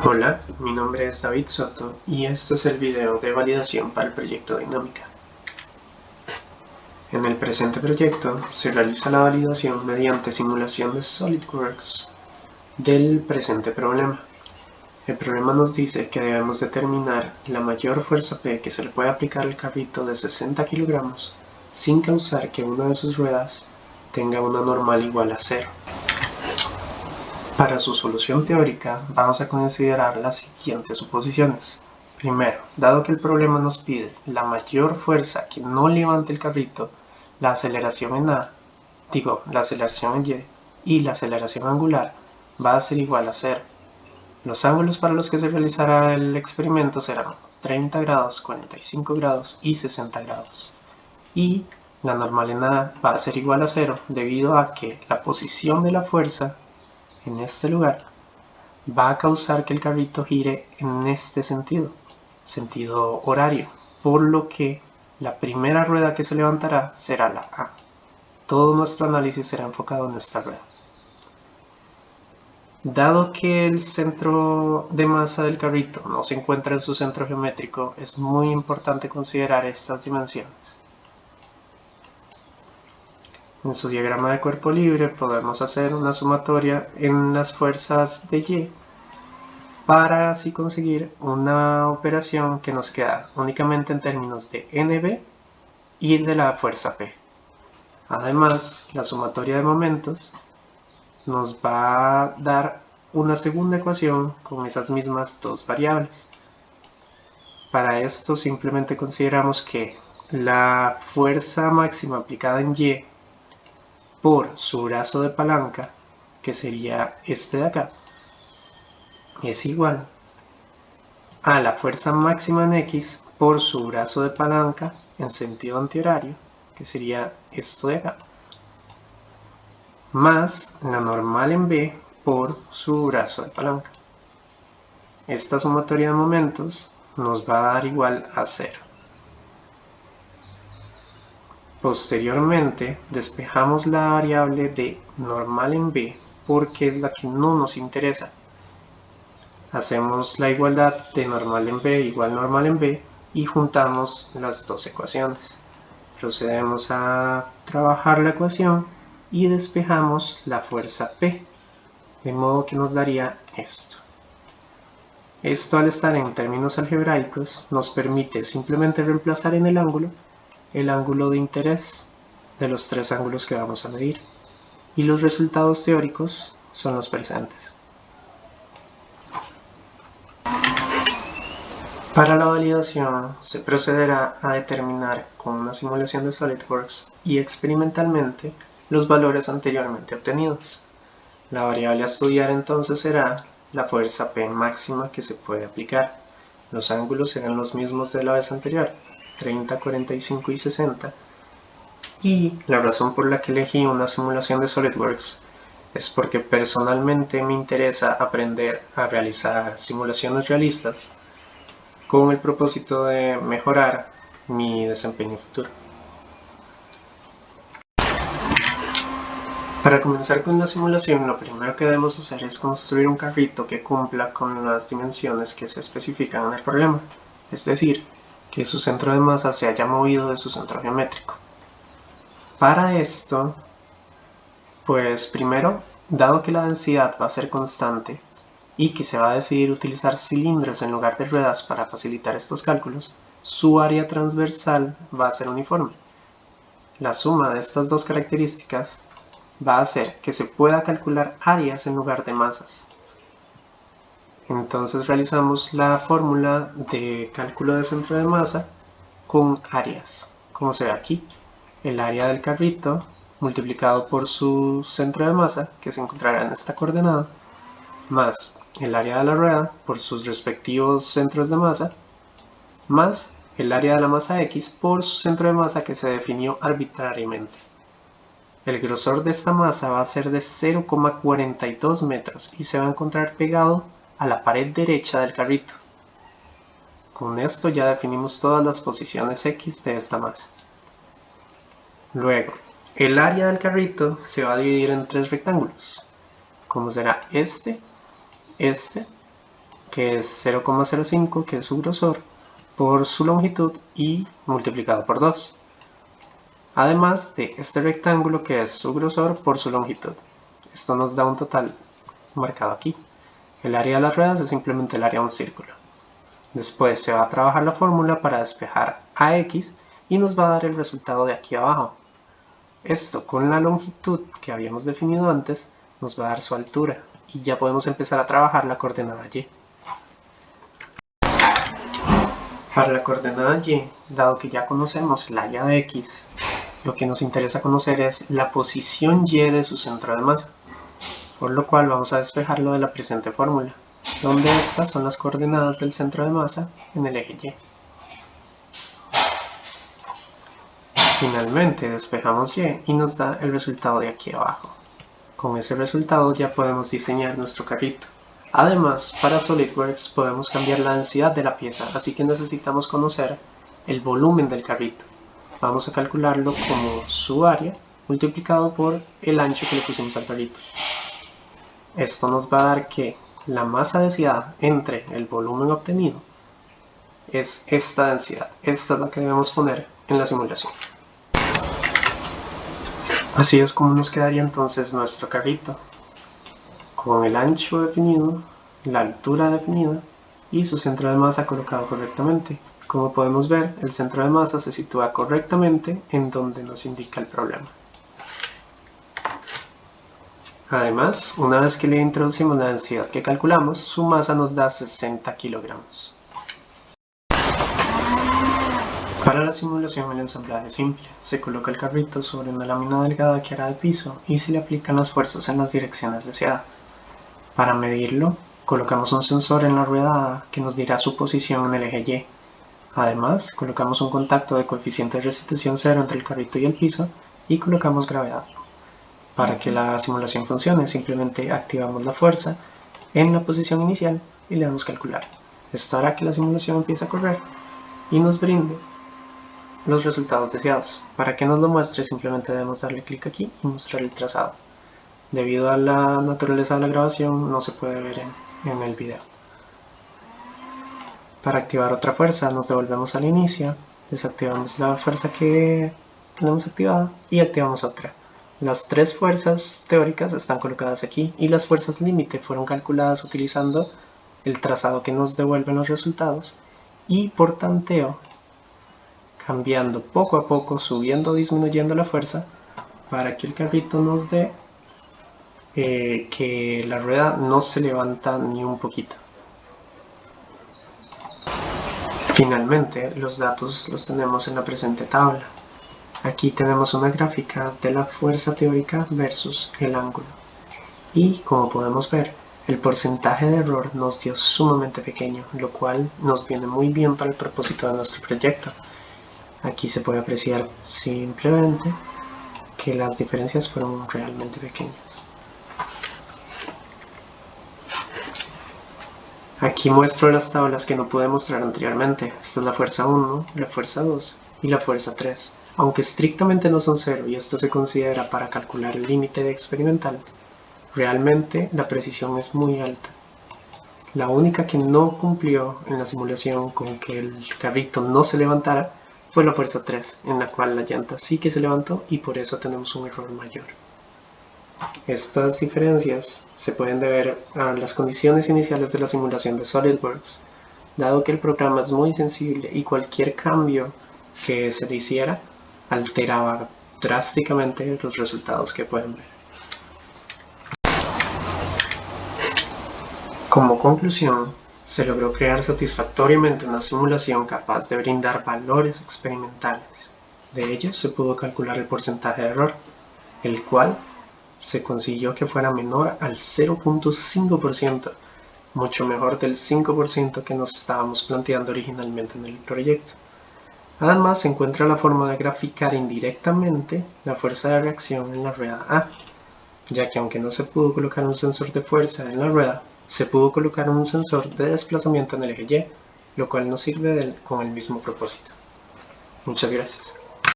Hola, mi nombre es David Soto y este es el video de validación para el proyecto Dinámica. En el presente proyecto se realiza la validación mediante simulación de SolidWorks del presente problema. El problema nos dice que debemos determinar la mayor fuerza P que se le puede aplicar al carrito de 60 kilogramos sin causar que una de sus ruedas tenga una normal igual a 0. Para su solución teórica vamos a considerar las siguientes suposiciones. Primero, dado que el problema nos pide la mayor fuerza que no levante el carrito, la aceleración en la aceleración en Y la aceleración angular va a ser igual a 0. Los ángulos para los que se realizará el experimento serán 30 grados, 45 grados y 60 grados. Y la normal en A va a ser igual a 0 debido a que la posición de la fuerza en este lugar va a causar que el carrito gire en este sentido horario, por lo que la primera rueda que se levantará será la A. Todo nuestro análisis será enfocado en esta rueda. Dado que el centro de masa del carrito no se encuentra en su centro geométrico, es muy importante considerar estas dimensiones. En su diagrama de cuerpo libre podemos hacer una sumatoria en las fuerzas de Y para así conseguir una operación que nos queda únicamente en términos de NB y de la fuerza P. Además, la sumatoria de momentos nos va a dar una segunda ecuación con esas mismas dos variables. Para esto simplemente consideramos que la fuerza máxima aplicada en Y por su brazo de palanca, que sería este de acá, es igual a la fuerza máxima en X por su brazo de palanca en sentido antihorario, que sería esto de acá, más la normal en B por su brazo de palanca. Esta sumatoria de momentos nos va a dar igual a 0. Posteriormente despejamos la variable de normal en B porque es la que no nos interesa. Hacemos la igualdad de normal en B igual normal en B y juntamos las dos ecuaciones. Procedemos a trabajar la ecuación y despejamos la fuerza P, de modo que nos daría esto. Esto, al estar en términos algebraicos, nos permite simplemente reemplazar en el ángulo de interés de los tres ángulos que vamos a medir, y los resultados teóricos son los presentes. Para la validación se procederá a determinar con una simulación de SolidWorks y experimentalmente los valores anteriormente obtenidos. La variable a estudiar entonces será la fuerza P máxima que se puede aplicar. Los ángulos serán los mismos de la vez anterior, 30, 45 y 60. Y la razón por la que elegí una simulación de SolidWorks es porque personalmente me interesa aprender a realizar simulaciones realistas con el propósito de mejorar mi desempeño futuro. Para comenzar con la simulación, lo primero que debemos hacer es construir un carrito que cumpla con las dimensiones que se especifican en el problema, es decir, que su centro de masa se haya movido de su centro geométrico. Para esto, pues primero, dado que la densidad va a ser constante y que se va a decidir utilizar cilindros en lugar de ruedas para facilitar estos cálculos, su área transversal va a ser uniforme. La suma de estas dos características va a hacer que se pueda calcular áreas en lugar de masas. Entonces realizamos la fórmula de cálculo de centro de masa con áreas, como se ve aquí. El área del carrito multiplicado por su centro de masa, que se encontrará en esta coordenada, más el área de la rueda por sus respectivos centros de masa, más el área de la masa X por su centro de masa que se definió arbitrariamente. El grosor de esta masa va a ser de 0,42 metros y se va a encontrar pegado a la pared derecha del carrito. Con esto ya definimos todas las posiciones X de esta masa. Luego, el área del carrito se va a dividir en tres rectángulos, como será este que es 0,05, que es su grosor, por su longitud y multiplicado por 2. Además de este rectángulo que es su grosor por su longitud. Esto nos da un total marcado aquí. El área de las ruedas es simplemente el área de un círculo. Después se va a trabajar la fórmula para despejar AX y nos va a dar el resultado de aquí abajo. Esto con la longitud que habíamos definido antes nos va a dar su altura y ya podemos empezar a trabajar la coordenada Y. Para la coordenada Y, dado que ya conocemos el área de X, lo que nos interesa conocer es la posición Y de su centro de masa, por lo cual vamos a despejarlo de la presente fórmula, donde estas son las coordenadas del centro de masa en el eje Y. Finalmente despejamos Y y nos da el resultado de aquí abajo. Con ese resultado ya podemos diseñar nuestro carrito. Además, para SolidWorks podemos cambiar la densidad de la pieza, así que necesitamos conocer el volumen del carrito. Vamos a calcularlo como su área multiplicado por el ancho que le pusimos al carrito. Esto nos va a dar que la masa deseada entre el volumen obtenido es esta densidad. Esta es la que debemos poner en la simulación. Así es como nos quedaría entonces nuestro carrito, con el ancho definido, la altura definida y su centro de masa colocado correctamente. Como podemos ver, el centro de masa se sitúa correctamente en donde nos indica el problema. Además, una vez que le introducimos la densidad que calculamos, su masa nos da 60 kilogramos. Para la simulación el ensamblaje es simple. Se coloca el carrito sobre una lámina delgada que hará de piso y se le aplican las fuerzas en las direcciones deseadas. Para medirlo, colocamos un sensor en la rueda A que nos dirá su posición en el eje Y. Además, colocamos un contacto de coeficiente de restitución 0 entre el carrito y el piso y colocamos gravedad. Para que la simulación funcione, simplemente activamos la fuerza en la posición inicial y le damos calcular. Esto hará que la simulación empiece a correr y nos brinde los resultados deseados. Para que nos lo muestre, simplemente debemos darle clic aquí y mostrar el trazado. Debido a la naturaleza de la grabación, no se puede ver en el video. Para activar otra fuerza, nos devolvemos al inicio, desactivamos la fuerza que tenemos activada y activamos otra. Las tres fuerzas teóricas están colocadas aquí y las fuerzas límite fueron calculadas utilizando el trazado que nos devuelven los resultados y por tanteo, cambiando poco a poco, subiendo o disminuyendo la fuerza para que el carrito nos dé que la rueda no se levanta ni un poquito. Finalmente, los datos los tenemos en la presente tabla. Aquí tenemos una gráfica de la fuerza teórica versus el ángulo. Y como podemos ver, el porcentaje de error nos dio sumamente pequeño, lo cual nos viene muy bien para el propósito de nuestro proyecto. Aquí se puede apreciar simplemente que las diferencias fueron realmente pequeñas. Aquí muestro las tablas que no pude mostrar anteriormente. Esta es la fuerza 1, la fuerza 2 y la fuerza 3. Aunque estrictamente no son 0 y esto se considera para calcular el límite de experimental, realmente la precisión es muy alta. La única que no cumplió en la simulación con que el carrito no se levantara fue la fuerza 3, en la cual la llanta sí que se levantó y por eso tenemos un error mayor. Estas diferencias se pueden deber a las condiciones iniciales de la simulación de SolidWorks, dado que el programa es muy sensible y cualquier cambio que se le hiciera alteraba drásticamente los resultados que pueden ver. Como conclusión, se logró crear satisfactoriamente una simulación capaz de brindar valores experimentales. De ello se pudo calcular el porcentaje de error, el cual se consiguió que fuera menor al 0.5%, mucho mejor del 5% que nos estábamos planteando originalmente en el proyecto. Además, se encuentra la forma de graficar indirectamente la fuerza de reacción en la rueda A, ya que aunque no se pudo colocar un sensor de fuerza en la rueda, se pudo colocar un sensor de desplazamiento en el eje Y, lo cual nos sirve con el mismo propósito. Muchas gracias.